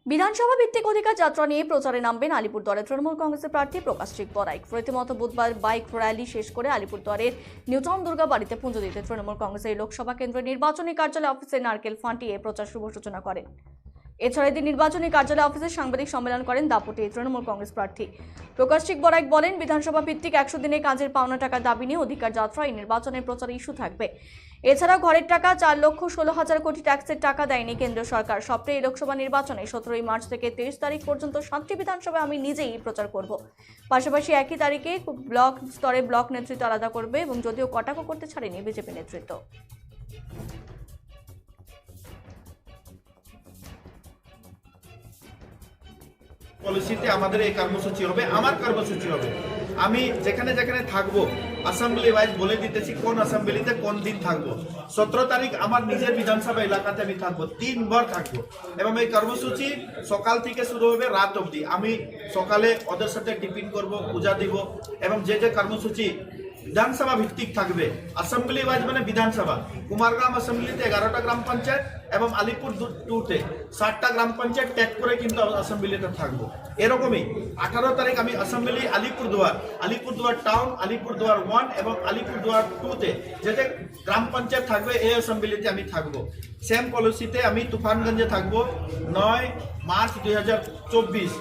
বিধানসভা ভিত্তিক অধিকার যাত্রা নিয়ে প্রচারে নামবেন আলিপুরদুয়ারে তৃণমূল কংগ্রেসের প্রার্থী প্রকাশজিৎ বড়াইক। রীতিমতো বুধবার বাইক র্যালি শেষ করে আলিপুরদুয়ারের নিউটাউন দুর্গা বাড়িতে পুজো দিতে তৃণমূল কংগ্রেসের লোকসভা কেন্দ্রের নির্বাচনী কার্যালয় অফিসে নারকেল ফাটিয়ে প্রচার শুভ সূচনা করেন। এছাড়া এদিন নির্বাচনী কার্যালয় অফিসে সাংবাদিক সম্মেলন করেন দাপুটে তৃণমূল কংগ্রেস প্রার্থী প্রকাশজিৎ বড়াইক। বলেন, বিধানসভা ভিত্তিক 100 দিনে কাজের পাওনা টাকার দাবি নিয়ে অধিকার যাত্রা এই নির্বাচনের প্রচারে ইস্যু থাকবে। এছাড়াও ঘরের টাকা 4,16,000 কোটি ট্যাক্সের টাকা দেয়নি কেন্দ্র সরকার। সপ্তাহে লোকসভা নির্বাচনে 17 মার্চ থেকে 23 তারিখ পর্যন্ত 7টি বিধানসভায় আমি নিজেই প্রচার করব। পাশাপাশি একই তারিখে ব্লক স্তরে ব্লক নেতৃত্ব আলাদা করবে এবং যদিও কটাক্ষ করতে ছাড়েনি বিজেপি নেতৃত্ব। পলিসিতে আমাদের এই কর্মসূচি হবে, আমার কর্মসূচি হবে। আমি যেখানে যেখানে থাকবো অ্যাসেম্বলি ওয়াইজ বলে দিতেছি কোন অ্যাসেম্বলিতে কোন দিন থাকবো। 17 তারিখ আমার নিজের বিধানসভা এলাকাতে আমি থাকবো, 3 বার থাকবো এবং এই কর্মসূচি সকাল থেকে শুরু হবে রাত অবধি। আমি সকালে ওদের সাথে টিফিন করব, পূজা দিব এবং যে যে কর্মসূচি বিধানসভা ভিত্তিক থাকবে, অ্যাসেম্বলি ওয়াইজ মানে বিধানসভা, কুমারগ্রাম অ্যাসেম্বলিতে 11টা গ্রাম পঞ্চায়েত এবং আলিপুর 2তে 60টা গ্রাম পঞ্চায়েত ট্যাগ করে কিন্তু অ্যাসেম্বলিতে থাকবো। এরকমই 18 তারিখ আমি অ্যাসেম্বলি আলিপুরদুয়ার টাউন, আলিপুরদুয়ার 1 এবং আলিপুরদুয়ার 2তে যে যে গ্রাম পঞ্চায়েত থাকবে এই অ্যাসেম্বলিতে আমি থাকবো। সেম পলিসিতে আমি তুফানগঞ্জে থাকবো 9 মার্চ 2024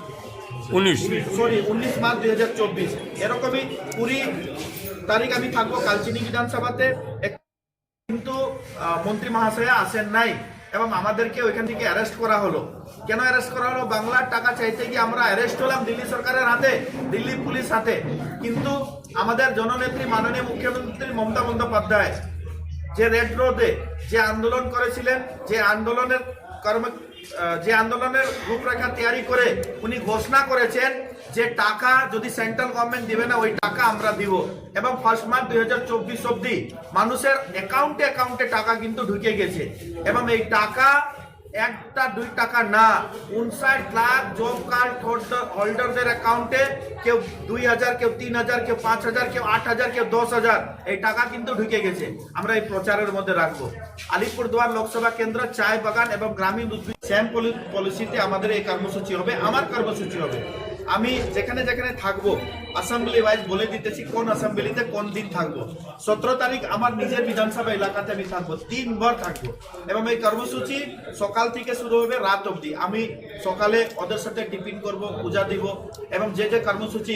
19 মার্চ 2024। এরকমই 20 তারিখ আমি থাকবো কালচিনি বিধানসভাতে। কিন্তু মন্ত্রী মহাশয়া আসেন নাই এবং আমাদেরকে ওইখান থেকে অ্যারেস্ট করা হলো। কেন অ্যারেস্ট করা হলো? বাংলার টাকা চাইতে গিয়ে আমরা অ্যারেস্ট হলাম দিল্লি সরকারের হাতে, দিল্লি পুলিশ হাতে। কিন্তু আমাদের জননেত্রী মাননীয় মুখ্যমন্ত্রী মমতা বন্দ্যোপাধ্যায় যে রেড রোডে যে আন্দোলন করেছিলেন, যে আন্দোলনের রূপরেখা তৈরি করে উনি ঘোষণা করেছেন যে টাকা যদি সেন্ট্রাল গভর্নমেন্ট দিবে না ওই টাকা আমরা দিব এবং 1 মার্চ 2024 অবধি মানুষের অ্যাকাউন্টে টাকা কিন্তু ঢুকে গেছে এবং এই টাকা 1-2 টাকা না, 59 লাখ জব কার্ড হোল্ডারদের অ্যাকাউন্টে কেউ 2,000, কেউ 3,000, কেউ 5,000, কেউ 8,000, কেউ 10,000 এই টাকা কিন্তু ঢুকে গেছে। আমরা এই প্রচারের মধ্যে রাখবো। আলিপুরদুয়ার লোকসভা কেন্দ্র চায় বাগান এবং গ্রামীণ উদ্ভিদ সেম পলিসিতে আমাদের এই কর্মসূচি হবে, আমার কর্মসূচি হবে। আমি যেখানে যেখানে থাকবো অ্যাসেম্বলি ওয়াইজ বলে দিতেছি কোন অ্যাসেম্বলিতে কোন দিন থাকবো। 17 তারিখ আমার নিজের বিধানসভা এলাকাতে আমি থাকবো, 3 বার থাকবো এবং এই কর্মসূচি সকাল থেকে শুরু হবে রাত অবধি। আমি সকালে ওদের সাথে টিফিন করব, পূজা দিব এবং যে যে কর্মসূচি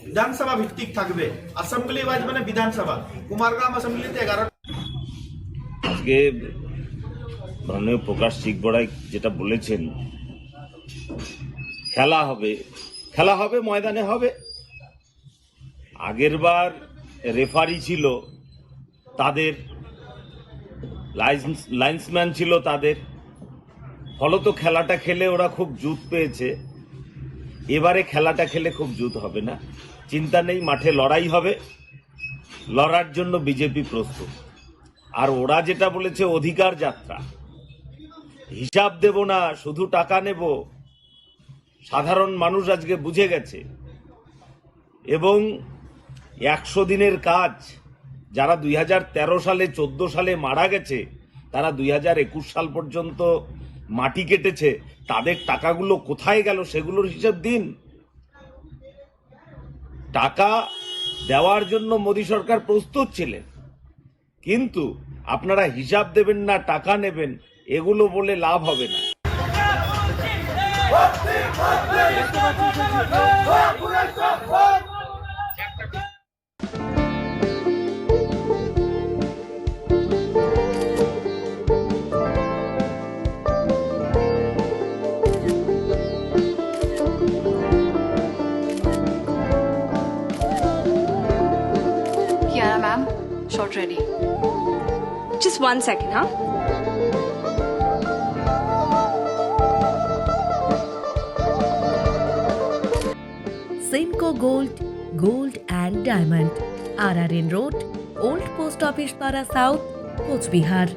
বিধানসভা ভিত্তিক থাকবে, অ্যাসেম্বলি ওয়াইজ মানে বিধানসভা, কুমারগ্রাম অ্যাসেম্বলিতে 11। আজকে মাননীয় প্রকাশজিৎ বড়াইক যেটা বলেছেন, খেলা হবে ময়দানে হবে। আগের বার রেফারি ছিল তাদের, লাইন্সম্যান ছিল তাদের, ফলত খেলাটা খেলে ওরা খুব জুত পেয়েছে। এবারে খেলাটা খেলে খুব জুত হবে না, চিন্তা নেই, মাঠে লড়াই হবে, লড়ার জন্য বিজেপি প্রস্তুত। আর ওরা যেটা বলেছে অধিকার যাত্রা, হিসাব দেব না শুধু টাকা নেব, সাধারণ মানুষ আজকে বুঝে গেছে। এবং 100 দিনের কাজ, যারা 2013 সালে 14 সালে মারা গেছে, তারা 2021 সাল পর্যন্ত মাটি কেটেছে, তাদের টাকাগুলো কোথায় গেল সেগুলোর হিসাব দিন। টাকা দেওয়ার জন্য মোদী সরকার প্রস্তুত ছিলেন, কিন্তু আপনারা হিসাব দেবেন না, টাকা নেবেন, এগুলো বলে লাভ হবে না। Kiara ma'am, shot ready. Just 1 second, huh? Simco Gold and Diamond, RRN Road, Old Post Office Para South, Coach Bihar.